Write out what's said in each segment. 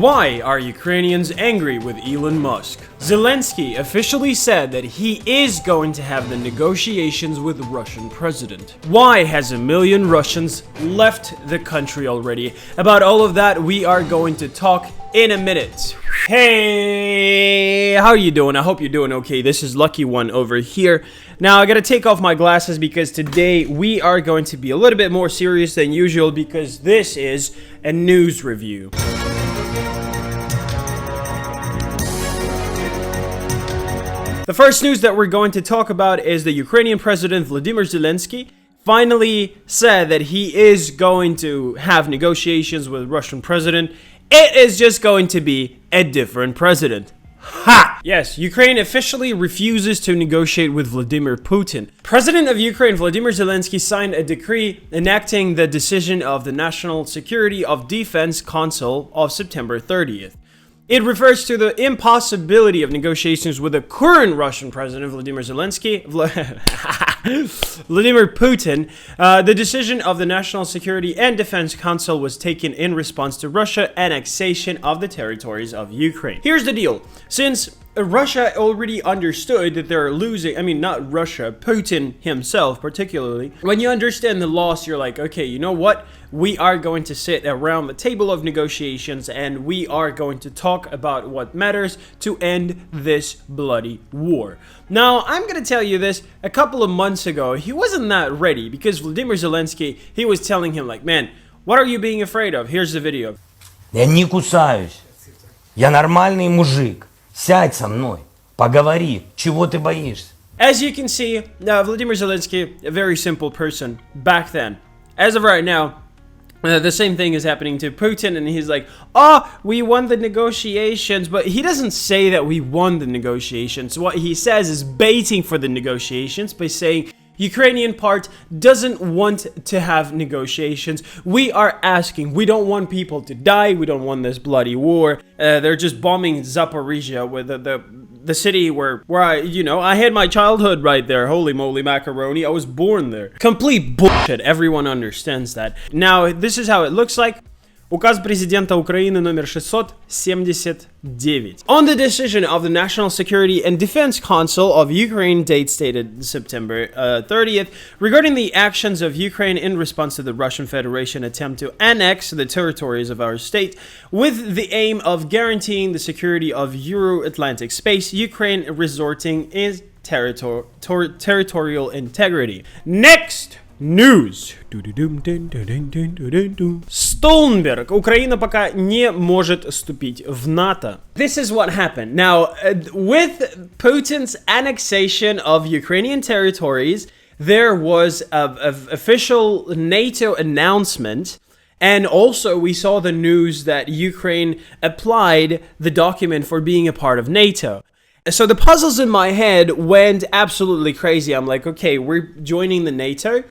Why are Ukrainians angry with Elon Musk? Zelenskyy officially said that he is going to have the negotiations with the Russian president. Why has 1 million Russians left the country already? About all of that, we are going to talk in a minute. Hey, how are you doing? I hope you're doing okay. This is LuckyOne over here. Now, I gotta take off my glasses because today we are going to be a little bit more serious than usual because this is a news review. The first news that we're going to talk about is the Ukrainian president Volodymyr Zelenskyy finally said that he is going to have negotiations with Russian president. It is just going to be a different president. Ha! Yes, Ukraine officially refuses to negotiate with Vladimir Putin. President of Ukraine Volodymyr Zelenskyy signed a decree enacting the decision of the National Security of Defense Council of September 30th. It refers to the impossibility of negotiations with the current Russian president, Vladimir Putin. The decision of the National Security and Defense Council was taken in response to Russia's annexation of the territories of Ukraine. Here's the deal. Since Russia already understood that they're losing, I mean, not Russia, Putin himself particularly. When you understand the loss, you're like, okay, you know what? We are going to sit around the table of negotiations and we are going to talk about what matters to end this bloody war. Now, I'm going to tell you this, a couple of months ago, he wasn't that ready because Volodymyr Zelenskyy, he was telling him like, man, what are you being afraid of? Here's the video. Я не кусаюсь. Я нормальный мужик. Сядь со мной. Поговори. Чего ты боишься? As you can see, Volodymyr Zelenskyy, a very simple person back then. As of right now, the same thing is happening to Putin, and he's like, oh, we won the negotiations, but he doesn't say that we won the negotiations. What he says is baiting for the negotiations by saying Ukrainian part doesn't want to have negotiations. We are asking. We don't want people to die. We don't want this bloody war. They're just bombing Zaporizhia, with the city where I had my childhood right there. Holy moly macaroni. I was born there. Complete bullshit. Everyone understands that. Now, this is how it looks like. Указ президента Украины номер 679. On the decision of the National Security and Defense Council of Ukraine, date stated September 30th, regarding the actions of Ukraine in response to the Russian Federation attempt to annex the territories of our state, with the aim of guaranteeing the security of Euro-Atlantic space, Ukraine resorting is territorial integrity. Next news. Stoltenberg. Украина пока не может вступить в НАТО. This is what happened. Now, with Putin's annexation of Ukrainian territories, there was an official NATO announcement. And also, we saw the news that Ukraine applied the document for being a part of NATO. So the puzzles in my head went absolutely crazy. I'm like, okay, we're joining the NATO.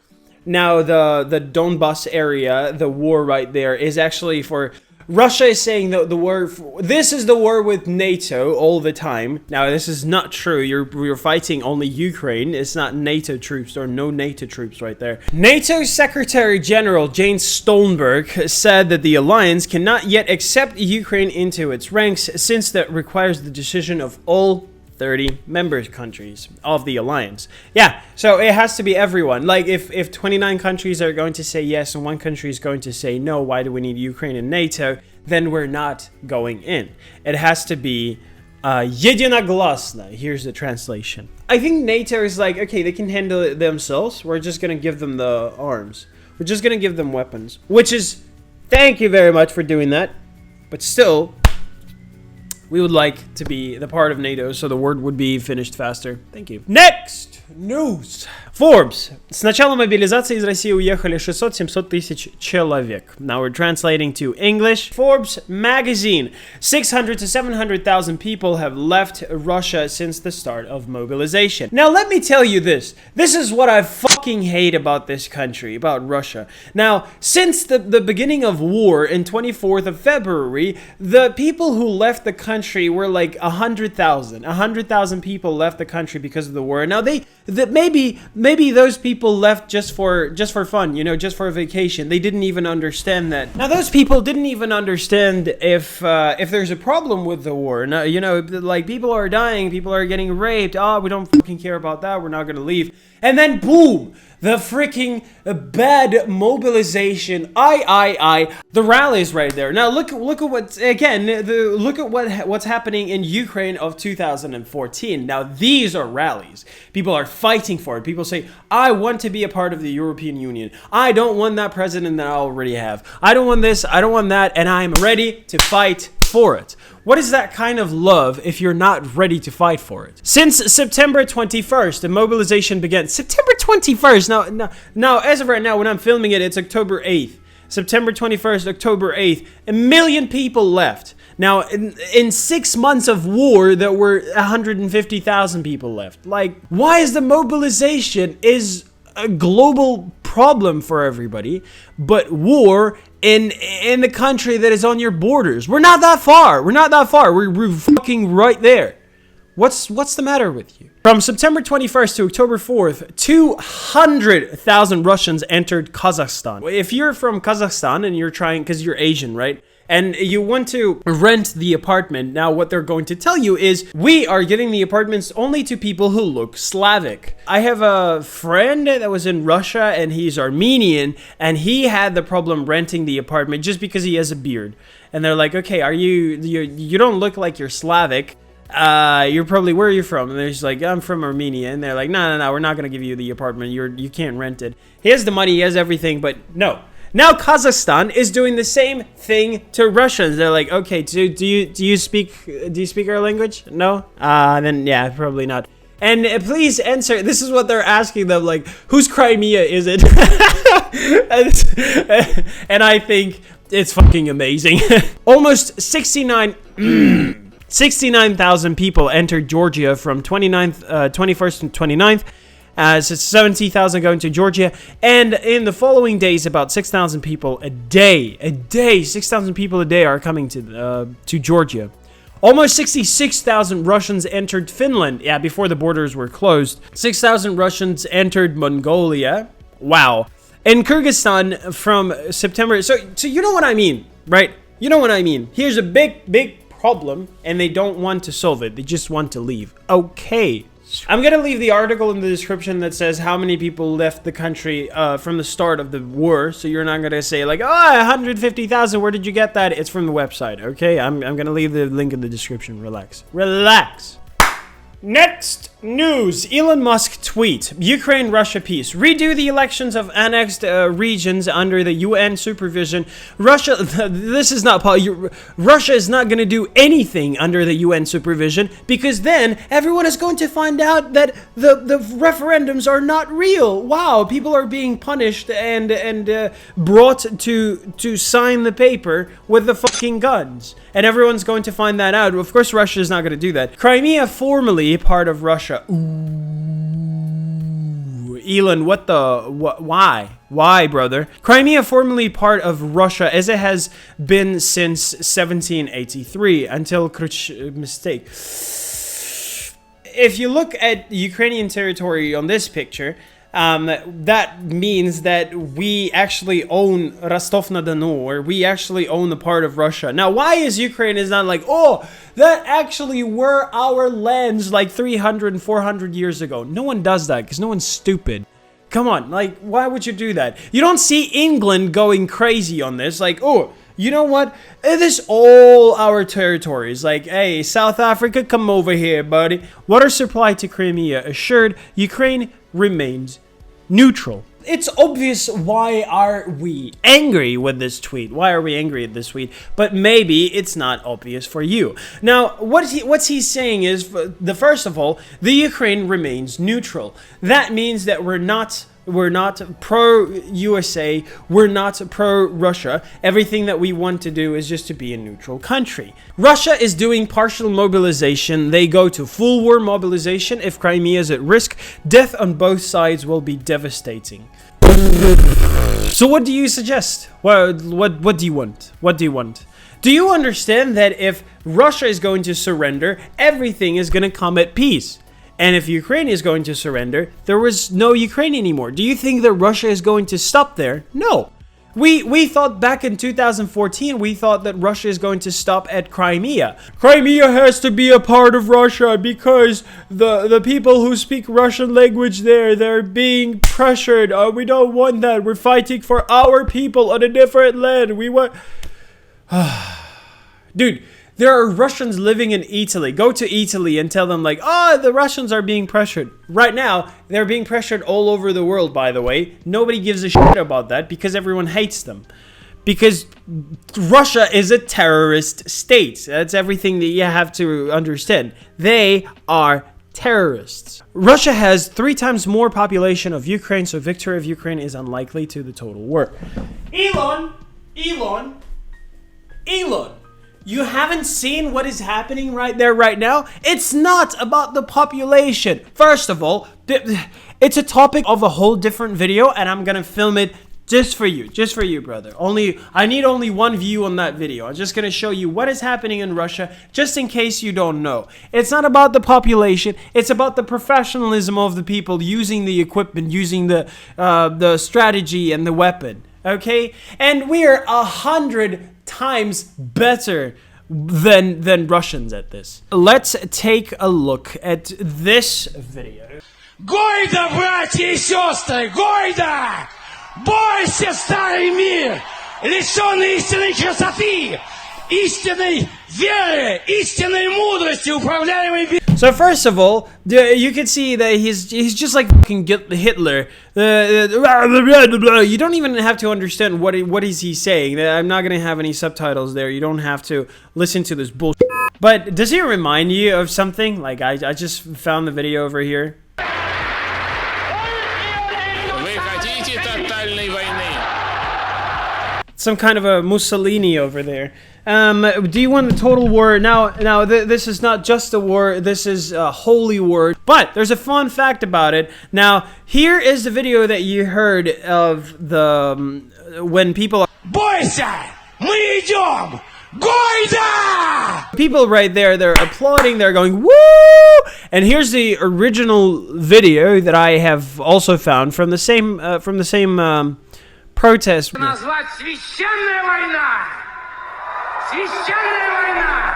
Now, the Donbas area, the war right there, is actually for... Russia is saying the war... This is the war with NATO all the time. Now, this is not true. You're fighting only Ukraine. It's not NATO troops or no NATO troops right there. NATO Secretary General Jens Stoltenberg said that the alliance cannot yet accept Ukraine into its ranks since that requires the decision of all 30 member countries of the alliance. Yeah, so it has to be everyone. Like, if 29 countries are going to say yes and one country is going to say no, why do we need Ukraine in NATO? Then we're not going in. It has to be единогласно. Here's the translation. I think NATO is like, okay, they can handle it themselves. We're just going to give them the arms. We're just going to give them weapons. Which is, thank you very much for doing that. But still, we would like to be the part of NATO, so the word would be finished faster. Thank you. Next news. Forbes. С начала мобилизации из России уехали 600-700 тысяч человек. Now we're translating to English. Forbes magazine. 600 to 700,000 people have left Russia since the start of mobilization. Now let me tell you this. This is what I fucking hate about this country, about Russia. Now, since the beginning of war in 24th of February, the people who left the country were like 100,000. 100,000 people left the country because of the war. Now they that maybe those people left just for fun, just for a vacation. They didn't even understand that. Now those people didn't even understand if there's a problem with the war. Now, like people are dying, people are getting raped. Oh, we don't fucking care about that. We're not gonna leave. And then boom, the freaking bad mobilization. The rallies right there. Now look at what's happening in Ukraine of 2014. Now these are rallies. People are fighting for it. People say, I want to be a part of the European Union. I don't want that president that I already have. I don't want this, I don't want that, and I'm ready to fight for it. What is that kind of love if you're not ready to fight for it? Since September 21st, the mobilization began. September 21st. Now, as of right now, when I'm filming it, it's October 8th. September 21st, October 8th. 1 million people left. Now, in 6 months of war, there were 150,000 people left. Like, why is the mobilization is a global problem for everybody, but war in the country that is on your borders? We're not that far. We're fucking right there. What's the matter with you? From September 21st to October 4th, 200,000 Russians entered Kazakhstan. If you're from Kazakhstan and you're trying, because you're Asian, right? And you want to rent the apartment, now what they're going to tell you is, we are giving the apartments only to people who look Slavic. I have a friend that was in Russia and he's Armenian, and he had the problem renting the apartment just because he has a beard. And they're like, okay, you don't look like you're Slavic. You're probably, where are you from? And they're just like, I'm from Armenia. And they're like, no, we're not going to give you the apartment. You can't rent it. He has the money, he has everything, but no. Now Kazakhstan is doing the same thing to Russians. They're like, okay, do you speak our language? No? Then yeah, probably not. And please answer. This is what they're asking them, like, whose Crimea is it? And I think it's fucking amazing. Almost 69,000 people entered Georgia from 21st and 29th. So 70,000 going to Georgia, and in the following days, about 6,000 people a day, 6,000 people a day are coming to Georgia. Almost 66,000 Russians entered Finland. Yeah, before the borders were closed. 6,000 Russians entered Mongolia. Wow. In Kyrgyzstan from September. So you know what I mean, right? You know what I mean. Here's a big problem, and they don't want to solve it. They just want to leave. Okay. I'm going to leave the article in the description that says how many people left the country from the start of the war. So you're not going to say like, 150,000, where did you get that? It's from the website, okay? I'm going to leave the link in the description. Relax. Next news, Elon Musk tweet, Ukraine-Russia peace. Redo the elections of annexed regions under the UN supervision. Russia is not going to do anything under the UN supervision, because then everyone is going to find out that the referendums are not real. Wow, people are being punished and brought to sign the paper with the fucking guns. And everyone's going to find that out. Of course, Russia is not going to do that. Crimea, formerly part of Russia. Ooh. Elon, why? Why, brother? Crimea, formerly part of Russia, as it has been since 1783, until mistake. If you look at Ukrainian territory on this picture, that means that we actually own Rostov-na-Don, or we actually own the part of Russia. Now, why is Ukraine is not like, oh, that actually were our lands like 300 and 400 years ago? No one does that because no one's stupid. Come on, like, why would you do that? You don't see England going crazy on this, like, oh, you know what? This is all our territories. Like, hey, South Africa, come over here, buddy. Water supply to Crimea assured. Ukraine remains neutral. It's obvious why are we angry with this tweet. Why are we angry at this tweet? But maybe it's not obvious for you. Now, what's he saying is, first of all, the Ukraine remains neutral. That means that we're not pro-USA, we're not pro-Russia. Everything that we want to do is just to be a neutral country. Russia is doing partial mobilization. They go to full war mobilization. If Crimea is at risk, death on both sides will be devastating. So what do you suggest? What do you want? What do you want? Do you understand that if Russia is going to surrender, everything is going to come at peace? And if Ukraine is going to surrender, there was no Ukraine anymore. Do you think that Russia is going to stop there? No. We thought back in 2014, we thought that Russia is going to stop at Crimea. Crimea has to be a part of Russia because the people who speak Russian language there, they're being pressured. We don't want that. We're fighting for our people on a different land. We want... Dude, there are Russians living in Italy. Go to Italy and tell them like, the Russians are being pressured. Right now, they're being pressured all over the world, by the way. Nobody gives a shit about that because everyone hates them. Because Russia is a terrorist state. That's everything that you have to understand. They are terrorists. Russia has 3 times more population of Ukraine, so victory of Ukraine is unlikely to the total war. Elon, you haven't seen what is happening right there right now? It's not about the population. First of all, it's a topic of a whole different video, and I'm gonna film it just for you, brother. I need only 1 view on that video. I'm just gonna show you what is happening in Russia, just in case you don't know. It's not about the population. It's about the professionalism of the people using the equipment, using the strategy and the weapon. Okay, and we are 100 times better than Russians at this. Let's take a look at this video. Гойда, братья и сестры, гойда! Бойся, старый мир, лишенный истинной красоты, истинной веры, истинной мудрости, управляемой... So first of all, you can see that he's just like fucking Hitler. You don't even have to understand what is he saying. I'm not gonna have any subtitles there. You don't have to listen to this bullshit. But does he remind you of something? Like I just found the video over here. Some kind of a Mussolini over there. Do you want the total war? Now, this is not just a war. This is a holy war. But there's a fun fact about it. Now, here is the video that you heard of the when people. Бойся! Мы идем! Гойда! People right there, they're applauding. They're going woo! And here's the original video that I have also found from the same protest. Назвать священная война! Священная война!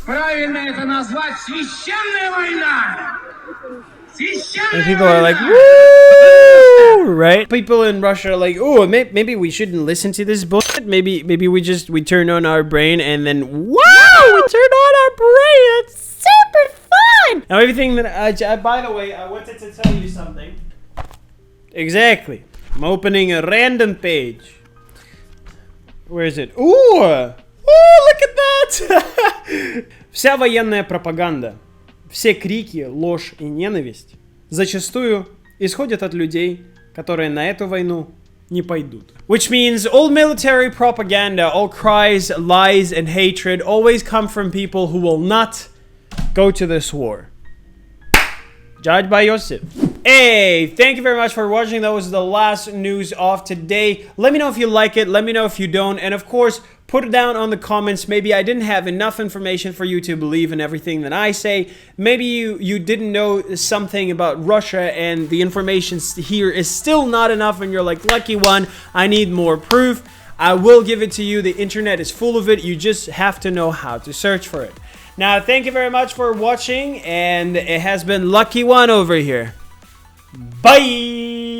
Правильно это назвать священная война! And people are like, woo! Right? People in Russia are like, oh, maybe we shouldn't listen to this bullshit. Maybe we turn on our brain and then, wow, we turn on our brain. It's super fun! Now, everything that by the way, I wanted to tell you something. Exactly. I'm opening a random page. Where is it? Ooh! Look at that! Вся военная пропаганда, все крики, ложь и ненависть зачастую исходят от людей, которые на эту войну не пойдут. Which means all military propaganda, all cries, lies, and hatred always come from people who will not go to this war. Judged by Yosef. Hey, thank you very much for watching. That was the last news of today. Let me know if you like it. Let me know if you don't. And of course, put it down on the comments. Maybe I didn't have enough information for you to believe in everything that I say. Maybe you didn't know something about Russia and the information here is still not enough and you're like, LuckyOne, I need more proof. I will give it to you. The internet is full of it. You just have to know how to search for it. Now, thank you very much for watching, and it has been LuckyOne over here. Bye!